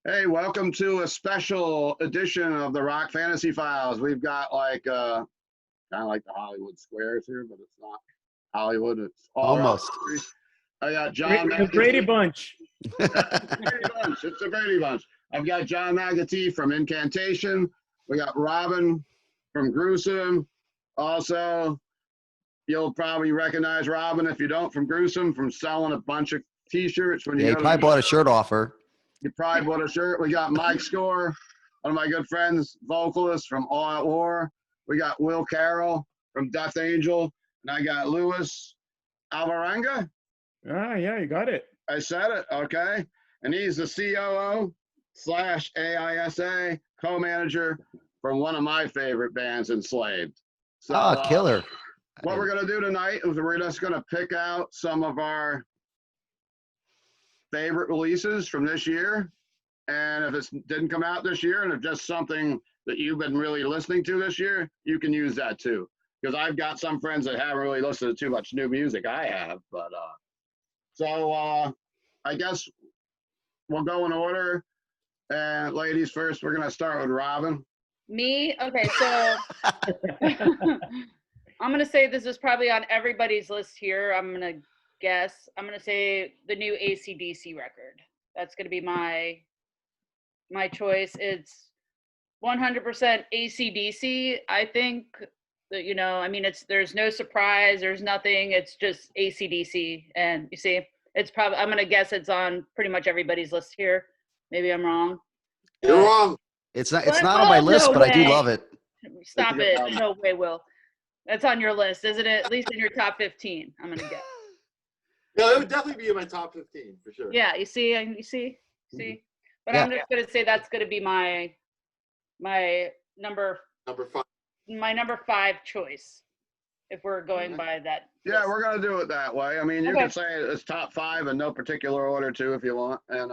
Hey, welcome to a special edition of the Rock Fantasy Files. We've got kind of like the Hollywood Squares here, but it's not Hollywood. It's all Rock Almost. Country. I got John The Brady McAtee. Bunch. Brady Bunch. It's the Brady Bunch. I've got John McAtee from Incantation. We got Robin from Gruesome. Also, you'll probably recognize Robin if you don't from Gruesome from selling a bunch of T-shirts when you Yeah, he go to probably the bought a shirt off her. You probably bought a shirt. We got Mike Score, one of my good friends, vocalist from All Out War. We got Will Carroll from Death Angel. And I got Louis Alvarenga. Yeah, you got it. I said it, okay. And he's the COO/AISA co-manager from one of my favorite bands, Enslaved. So, Killer. What we're going to do tonight is we're just going to pick out some of our favorite releases from this year, and if it didn't come out this year and if just something that you've been really listening to this year, you can use that too, because I've got some friends that haven't really listened to too much new music. I have, but I guess we'll go in order, and ladies first. We're gonna start with Robin. Me? Okay, so I'm gonna say this is probably on everybody's list here. I'm gonna say the new AC/DC record. That's gonna be my choice. It's 100% AC/DC. I think that, there's no surprise, there's nothing. It's just AC/DC, and you see, I'm gonna guess it's on pretty much everybody's list here. Maybe I'm wrong. You're wrong. It's not on my list, but I do love it. Stop it! No way, Will. That's on your list, isn't it? At least in your top 15, I'm gonna guess. No, it would definitely be in my top 15 for sure. Yeah, you see. But I'm just gonna say that's gonna be my number 5. My number 5 choice, if we're going by that. Yeah, list. we're gonna do it that way. I mean, you can say it's top 5 in no particular order too, if you want, and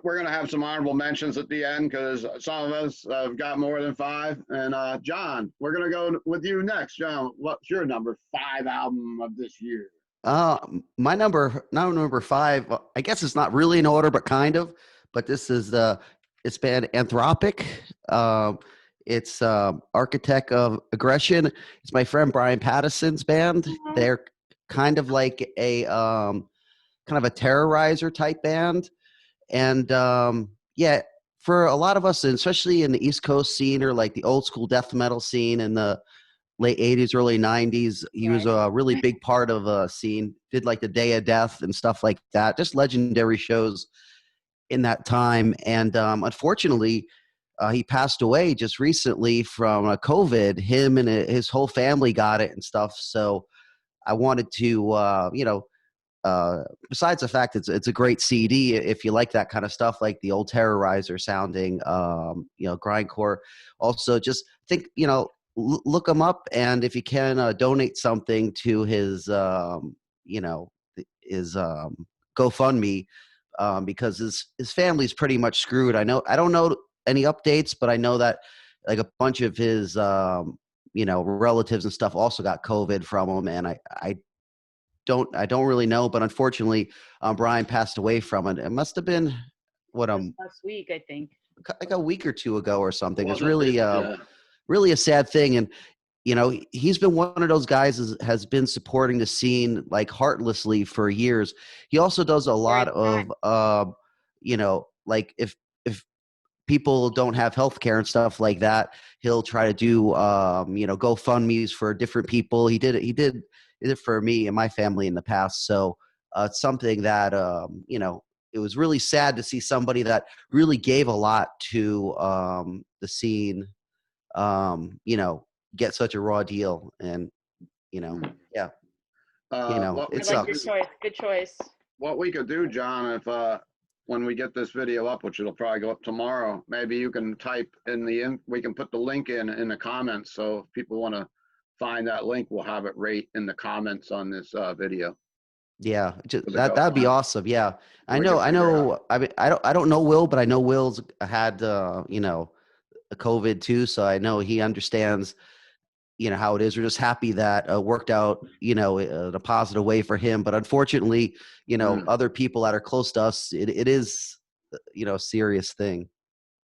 we're gonna have some honorable mentions at the end because some of us have got more than 5. And John, we're gonna go with you next. John, what's your number 5 album of this year? My number 5, I guess it's not really in order, but kind of. But this is it's band Anthropic. It's Architect of Aggression. It's my friend Brian Patterson's band. They're kind of like a terrorizer type band, and for a lot of us, and especially in the East Coast scene or like the old school death metal scene in the late 80s, early 90s. He was a really big part of a scene, did like the Day of Death and stuff like that, just legendary shows in that time. And unfortunately, he passed away just recently from COVID. Him and his whole family got it and stuff. So I wanted to, besides the fact it's a great CD, if you like that kind of stuff, like the old Terrorizer sounding, grindcore. Also, just think, look him up, and if you can, donate something to his GoFundMe, because his family's pretty much screwed. I don't know any updates, but I know that like a bunch of his relatives and stuff also got COVID from him, and I don't really know, but unfortunately, Brian passed away from it. It must have been last week, I think, like a week or two ago or something. It's really really a sad thing. And, he's been one of those guys has been supporting the scene like heartlessly for years. He also does a lot of, like if people don't have health care and stuff like that, he'll try to do, GoFundMe's for different people. He did it for me and my family in the past. So it's something that, it was really sad to see somebody that really gave a lot to the scene, get such a raw deal. And, it sucks. Good choice. What we could do, John, if when we get this video up, which it'll probably go up tomorrow, maybe you can type we can put the link in the comments. So if people want to find that link, we'll have it right in the comments on this video. Yeah, that'd be awesome. Yeah, I know. I mean, I don't know Will, but I know Will's had a COVID too, so I know he understands how it is. We're just happy that worked out in a positive way for him. But unfortunately, other people that are close to us, it is serious thing.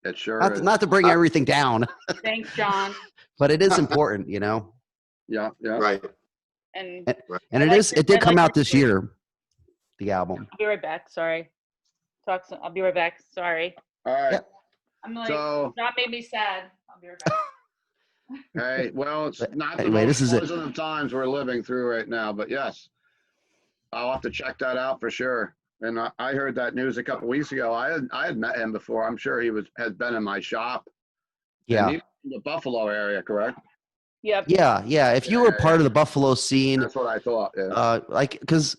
It sure Not is. to, not to bring everything down, Thanks, John. but it is important, Yeah, yeah. Right. And And I it like is. your- It did I come like out your this choice. year. The album. I'll be right back. Sorry. I'll be right back. Sorry. All right. Yep. I'm like, So, that made me sad. I'll be right back. hey, well, it's not the Anyway, most this is it. pleasant of times we're living through right now, but yes, I'll have to check that out for sure. And I heard that news a couple weeks ago. I had met him before. I'm sure he had been in my shop. And Yeah. he's from the Buffalo area, correct? Yep. Yeah. If you were Yeah, part of the Buffalo scene, That's what I thought. Yeah. because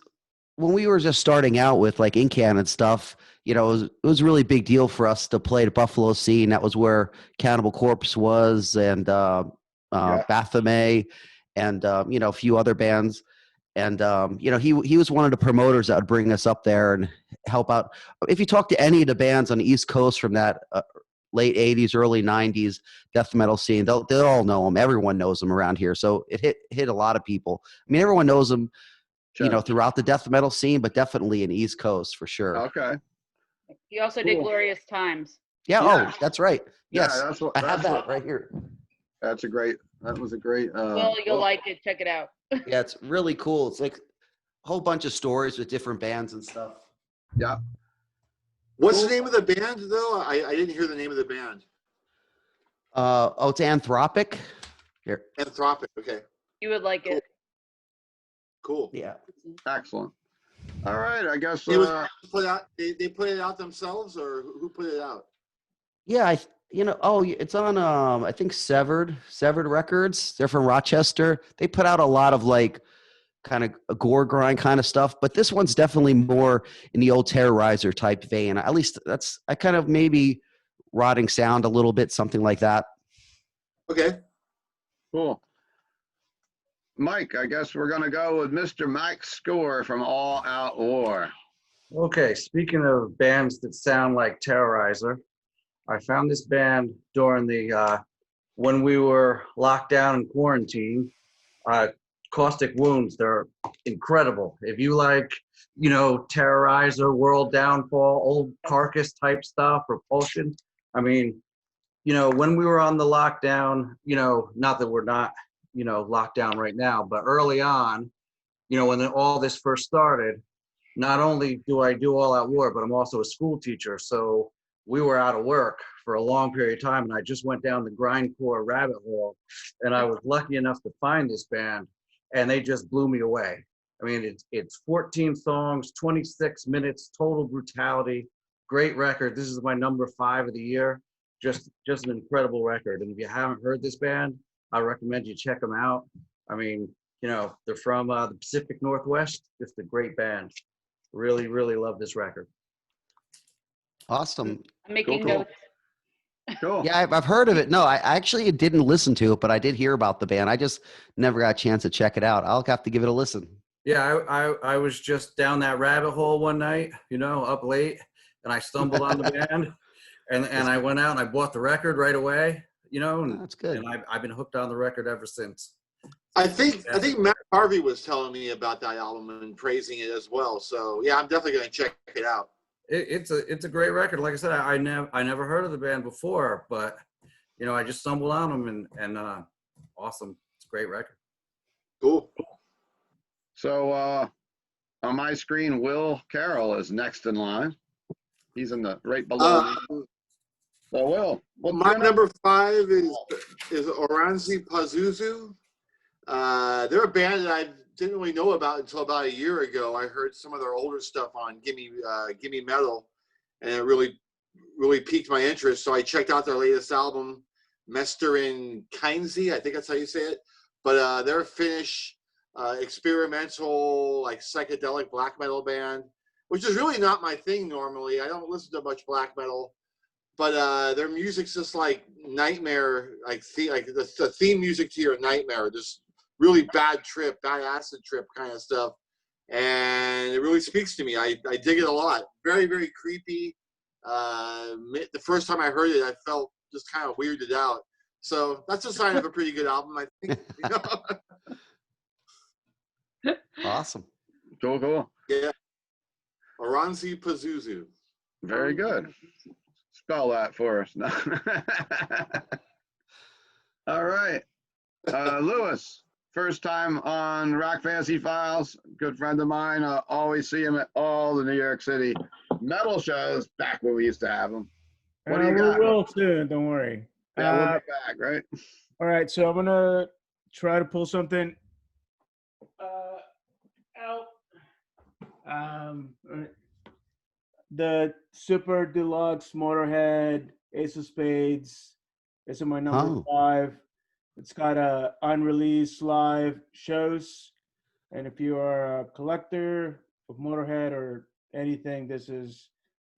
when we were just starting out with like Incan and stuff, it was a really big deal for us to play the Buffalo scene. That was where Cannibal Corpse was, and Baphomet, and a few other bands. And he was one of the promoters that would bring us up there and help out. If you talk to any of the bands on the East Coast from that late 80s, early 90s death metal scene, they'll all know him. Everyone knows him around here. So it hit a lot of people. I mean, everyone knows him, Sure. throughout the death metal scene, but definitely in East Coast for sure. Okay. He also did Cool. Glorious Times. Yeah. Yeah. Oh, that's right. Yes. Yeah, that's what. I have That's that what. right here. That was a great. Well, you'll book. like it. Check it out. Yeah, it's really cool. It's like a whole bunch of stories with different bands and stuff. Yeah. What's Cool. the name of the band, though? I didn't hear the name of the band. It's Anthropic. Here. Anthropic. Okay. You would like it. Cool. Yeah. Excellent. All right. I guess. It was put out. They put it out themselves, or who put it out? Yeah, it's on I think Severed Records. They're from Rochester. They put out a lot of like kind of a gore grind kind of stuff, but this one's definitely more in the old Terrorizer type vein. At least I kind of maybe Rotting Sound a little bit, something like that. Okay. Cool. Mike, I guess we're gonna go with Mr. Mike Score from All Out War. Okay, speaking of bands that sound like Terrorizer, I found this band during the when we were locked down in quarantine. Caustic Wounds, they're incredible. If you like, Terrorizer, World Downfall, old Carcass type stuff, Repulsion. I mean, when we were on the lockdown, not that we're not, locked down right now, but early on, when all this first started, not only do I do All Out War, but I'm also a school teacher. So we were out of work for a long period of time, and I just went down the grindcore rabbit hole, and I was lucky enough to find this band, and they just blew me away. I mean, it's 14 songs, 26 minutes, total brutality, great record. This is my number 5 of the year. Just an incredible record. And if you haven't heard this band, I recommend you check them out. I mean, they're from the Pacific Northwest. Just a great band. Really, really love this record. Awesome. I'm making Cool. notes. Cool. Yeah, I've heard of it. No, I actually didn't listen to it, but I did hear about the band. I just never got a chance to check it out. I'll have to give it a listen. Yeah, I was just down that rabbit hole one night, up late, and I stumbled on the band, and I went out and I bought the record right away, and, That's good. and I've been hooked on the record ever since. I think Matt Harvey was telling me about that album and praising it as well. So yeah, I'm definitely gonna check it out. It's a great record. Like I said, I never heard of the band before, but I just stumbled on them and awesome. It's a great record. Cool. So on my screen, Will Carroll is next in line. He's in the right below me. So Will, what's My your number 5 is Oranzi Pazuzu. They're a band that I didn't really know about until about a year ago. I heard some of their older stuff on Gimme Metal, and it really piqued my interest. So I checked out their latest album, Mester in Kainsey. I think that's how you say it. But they're a Finnish experimental, like psychedelic black metal band, which is really not my thing normally. I don't listen to much black metal. But their music's just like nightmare, like the theme music to your nightmare, just really bad acid trip kind of stuff. And it really speaks to me. I dig it a lot. Very, very creepy. The first time I heard it, I felt just kind of weirded out. So that's a sign of a pretty good album, I think. Awesome. Cool. Yeah. Oranzi Pazuzu. Very good. Spell that for us. No. All right. Lewis, first time on Rock Fantasy Files. Good friend of mine. Always see him at all the New York City metal shows back when we used to have them. What do you We got? will soon. Don't worry. Yeah, we'll be back, right? All right, so I'm gonna try to pull something out. All right. The Super Deluxe Motorhead Ace of Spades. This is my number Oh. 5. It's got unreleased live shows, and if you are a collector of Motorhead or anything, this is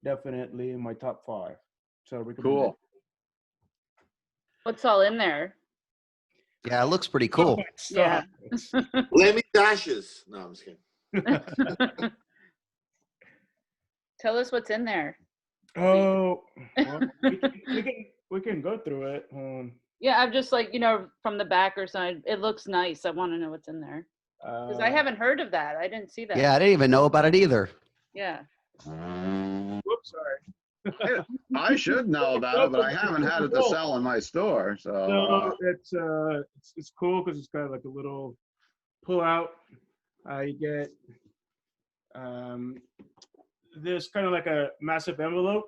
definitely in my top 5. So recommend it. Cool. What's all in there? Yeah, it looks pretty cool. Yeah. Lemmy Dashes. No, I'm just kidding. Tell us what's in there. Oh, well, we can go through it. Yeah, I'm just like, from the back or side. It looks nice. I want to know what's in there. Because I haven't heard of that. I didn't see that. Yeah, I didn't even know about it either. Yeah. Whoops, sorry. I should know about it, but I haven't had it to sell in my store. So So it's cool because it's got like a little pull out. You get this kind of like a massive envelope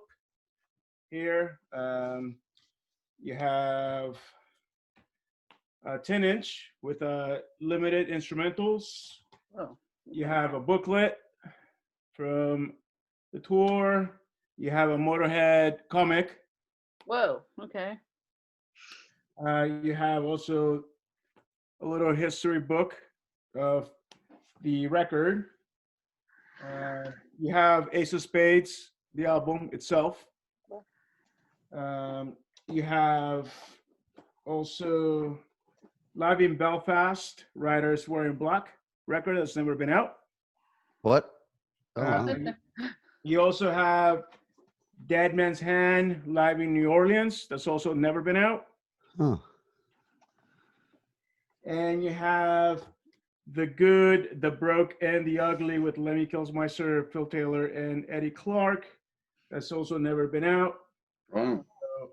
here. You have a 10-inch with limited instrumentals. Oh. You have a booklet from the tour. You have a Motorhead comic. Whoa. Okay. You have also a little history book of the record. You have Ace of Spades, the album itself. You have also Live in Belfast, Riders Wearing Black record that's never been out. What? Oh, Uh, wow. You also have Dead Man's Hand, Live in New Orleans, that's also never been out. Huh. And you have The Good, The Broke, and The Ugly with Lemmy Kilmister, Phil Taylor, and Eddie Clark. That's also never been out. oh, So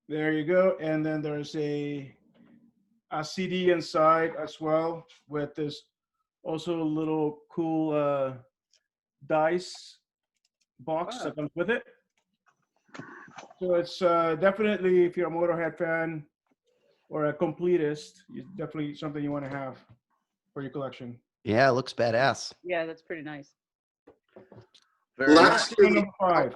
there you go. And then there's a CD inside as well with this also a little cool dice box that comes with it. So it's definitely, if you're a Motorhead fan or a completist, it's definitely something you want to have for your collection. Yeah, it looks badass. Yeah, that's pretty nice. very nice. Last year, Number 5.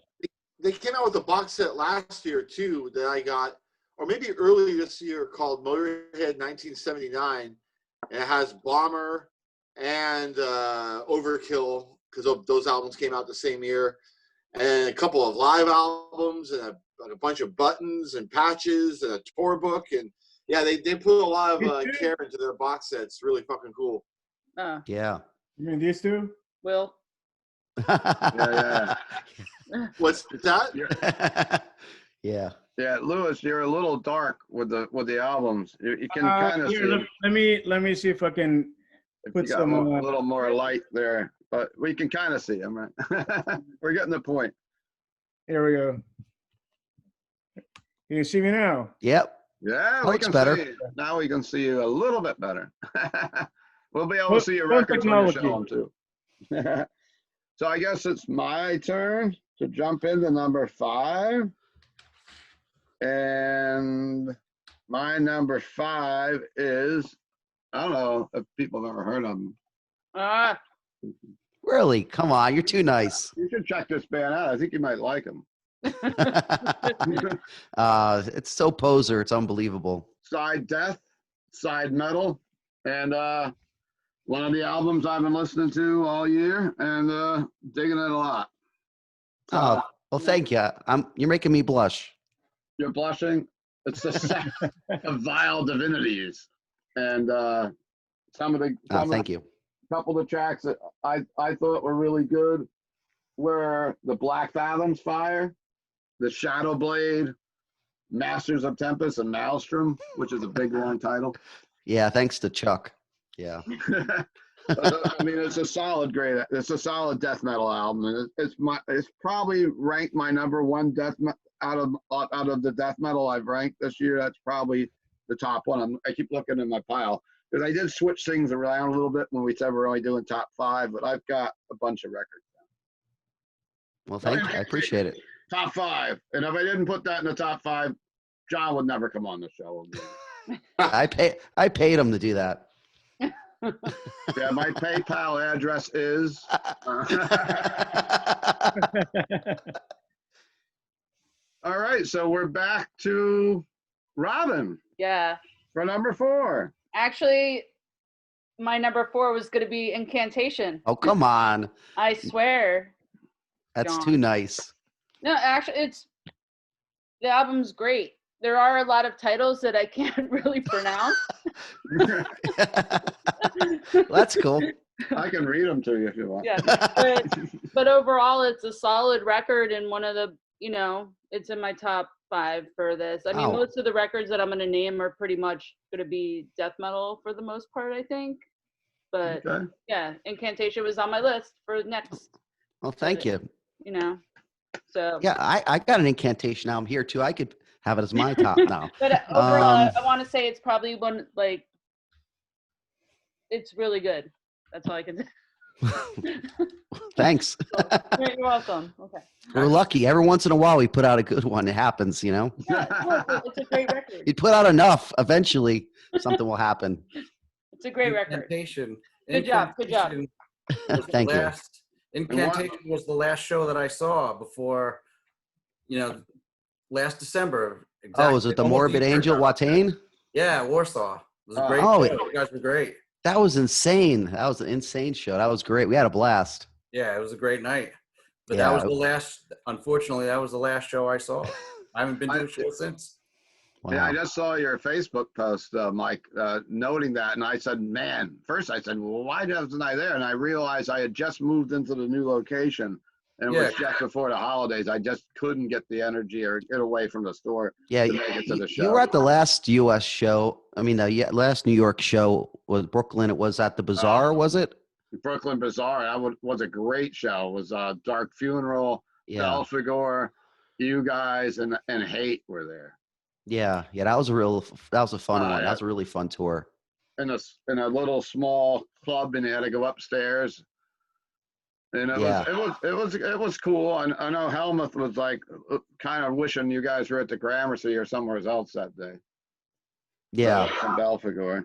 they came out with a box set last year too that I got, or maybe earlier this year, called Motorhead 1979. And it has Bomber and Overkill, because those albums came out the same year, and a couple of live albums and a bunch of buttons and patches and a tour book. And yeah, they put a lot of care into their box sets. Really fucking cool. Yeah. You mean these two? Will. Yeah. What's that? Yeah. Yeah, Lewis, you're a little dark with the albums. You can kind of see. Here, let me see if I can If put you got some, a little more light there, but we can kind of see them, right? We're getting the point. Here we go. Can you see me now? Yep. Yeah, That we looks can better. see you. Now we can see you a little bit better. We'll be able to see your More records when you show technology. them too. So I guess it's my turn to jump into number 5. And my number 5 is, I don't know if people have ever heard of them. Really? Come on, you're too nice. You should check this band out. I think you might like them. It's so poser. It's unbelievable. Side Death, Side Metal, and one of the albums I've been listening to all year and digging it a lot. Oh, well, thank you. You're making me blush. You're blushing. It's the sect of vile divinities, and some of the Thank you. couple of tracks that I thought were really good were the Black Fathoms Fire, the Shadow Blade, Masters of Tempest, and Maelstrom, which is a big long title. Yeah, thanks to Chuck. Yeah. I mean, it's a solid it's a solid death metal album, and it's probably ranked my number one out of the death metal I've ranked this year. That's probably the top one. I keep looking in my pile because I did switch things around a little bit when we said we're only doing top 5, but I've got a bunch of records. Well, thank you. I appreciate it. Top 5, and if I didn't put that in the top 5, John would never come on the show again. I paid him to do that. Yeah, my PayPal address is. All right, so we're back to Robin Yeah. for number 4. Actually, my number 4 was going to be Incantation. Oh, come on. I swear. That's John. too nice. No, actually, the album's great. There are a lot of titles that I can't really pronounce. That's cool. I can read them to you if you want. Yeah, but overall, it's a solid record, and one of the, it's in my top 5 for this. I mean, Oh. most of the records that I'm going to name are pretty much going to be death metal for the most part, I think. But Okay. yeah, Incantation was on my list for next. Well, thank you. So Yeah, I got an Incantation album here too. I could have it as my top now. But overall, I want to say it's probably one, it's really good. That's all I can say. Thanks. You're welcome. Okay. We're lucky. Every once in a while, we put out a good one. It happens, Yeah, no, it's a great record. You put out enough, eventually something will happen. It's a great record. Incantation. Good job, good job. Incantation was the Thank you. last- Incantation was the last show that I saw before, last December. Oh, is it the Almost Morbid a year Angel ago. Watain? Yeah, Warsaw. It was a great Oh, show. You guys were great. That was insane. That was an insane show. That was great. We had a blast. Yeah, it was a great night. But Yeah. that was the last, unfortunately, that was the last show I saw. I haven't been to a show since. Wow. Yeah, I just saw your Facebook post, Mike, noting that, and I said, man, first I said, well, why wasn't I there? And I realized I had just moved into the new location, and it was just before the holidays. I just couldn't get the energy or get away from the store Yeah, to make it to the show. you were at the last U.S. show. I mean, the last New York show was Brooklyn. It was at the Bazaar, was it? Brooklyn Bazaar. That was a great show. It was Dark Funeral, Yeah. Belphegor, you guys, and Hate were there. Yeah. That was a fun one. yeah. That was a really fun tour. In a little small club, and you had to go upstairs. And it was cool. I know Helmuth was like kind of wishing you guys were at the Gramercy or somewhere else that day. Yeah. In Belphegor.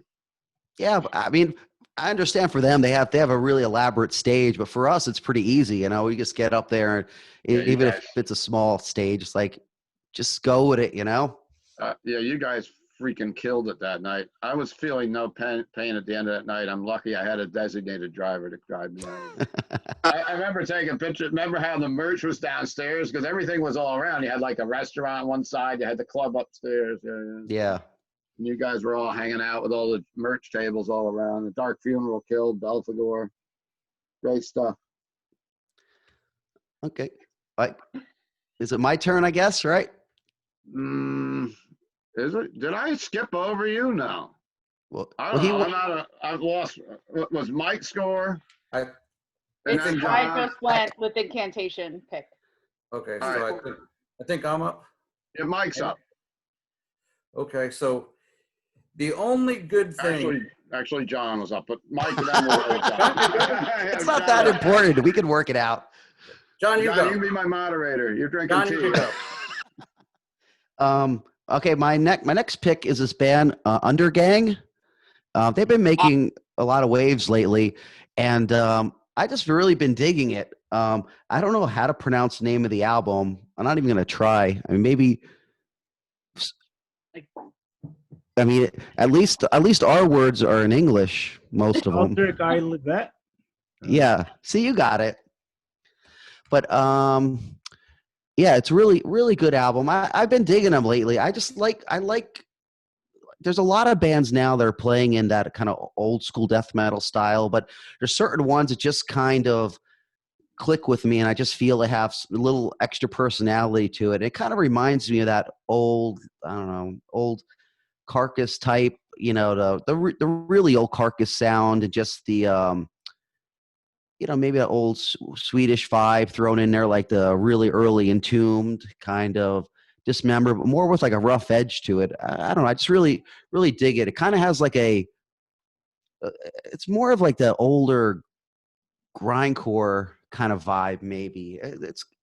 Yeah. But, I mean, I understand for them, they have a really elaborate stage, but for us, it's pretty easy. We just get up there, and Yeah, you even guys- if it's a small stage, it's like, just go with it, Yeah, you guys freaking killed it that night. I was feeling no pain at the end of that night. I'm lucky I had a designated driver to drive me out. I remember taking pictures. Remember how the merch was downstairs? Because everything was all around. You had like a restaurant on one side. You had the club upstairs. Yeah. Yeah. And you guys were all hanging out with all the merch tables all around. The Dark Funeral killed Belphegor. Great stuff. Okay. Is it my turn, I guess, right? Is it? Did I skip over you? No. Well, I well, don't know. I've lost. Was Mike's score? I- And then I John? just went with Incantation pick. Okay, All so right. I think I'm up. Yeah, Mike's up. Okay, so the only good thing. Actually, John was up, but Mike and Emily were John. it's not that important. We can work it out. John, you John, go. you can be my moderator. You're drinking John, you tea. go. Okay, my next pick is this band, Undergang. They've been making a lot of waves lately, and I just really been digging it. I don't know how to pronounce the name of the album. I'm not even gonna try. I mean, maybe. I mean, at least our words are in English, most of them. Alter guy like that. Yeah. See, you got it. But yeah, it's really, really good album. I've been digging them lately. I like there's a lot of bands now that are playing in that kind of old school death metal style, but there's certain ones that just kind of click with me, and I just feel they have a little extra personality to it. It kind of reminds me of that old Carcass type, the really old Carcass sound, and just the you know, maybe an old Swedish vibe thrown in there, like the really early Entombed kind of Dismember, but more with like a rough edge to it. I don't know. I just really dig it. It kind of has like it's more of like the older grindcore kind of vibe, maybe.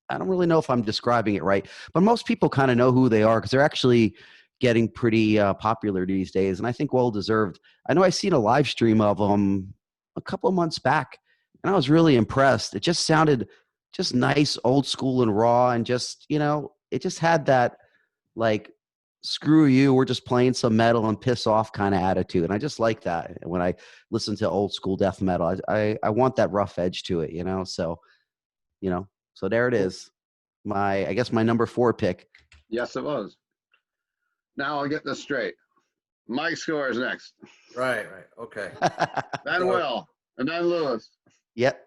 I don't really know if I'm describing it right, but most people kind of know who they are because they're actually getting pretty popular these days, and I think well deserved. I know I seen a live stream of them a couple of months back, and I was really impressed. It just sounded just nice, old school, and raw, and just it just had that like screw you, we're just playing some metal and piss off kind of attitude, and I just like that when I listen to old school death metal. I want that rough edge to it, so so there it is. I guess my number 4 pick. Yes, it was. Now I'll get this straight. Mike scores next. Right. Okay. Then So- Will. And then Lewis. Yep.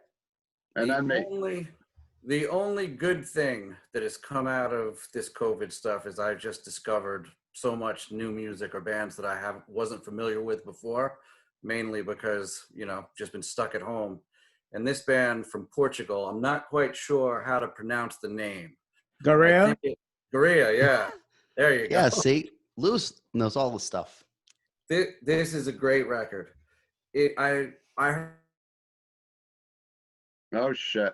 And then me. The only good thing that has come out of this COVID stuff is I just discovered so much new music or bands that I wasn't familiar with before, mainly because, just been stuck at home. And this band from Portugal, I'm not quite sure how to pronounce the name. Garea? Garea, yeah. There you go. Yeah, see, Lewis knows all the stuff. This is a great record. I Oh, shit.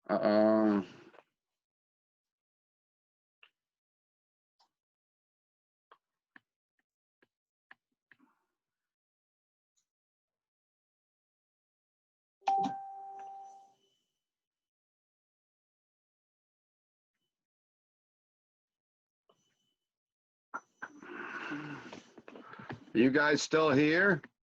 Uh-oh. You guys still here?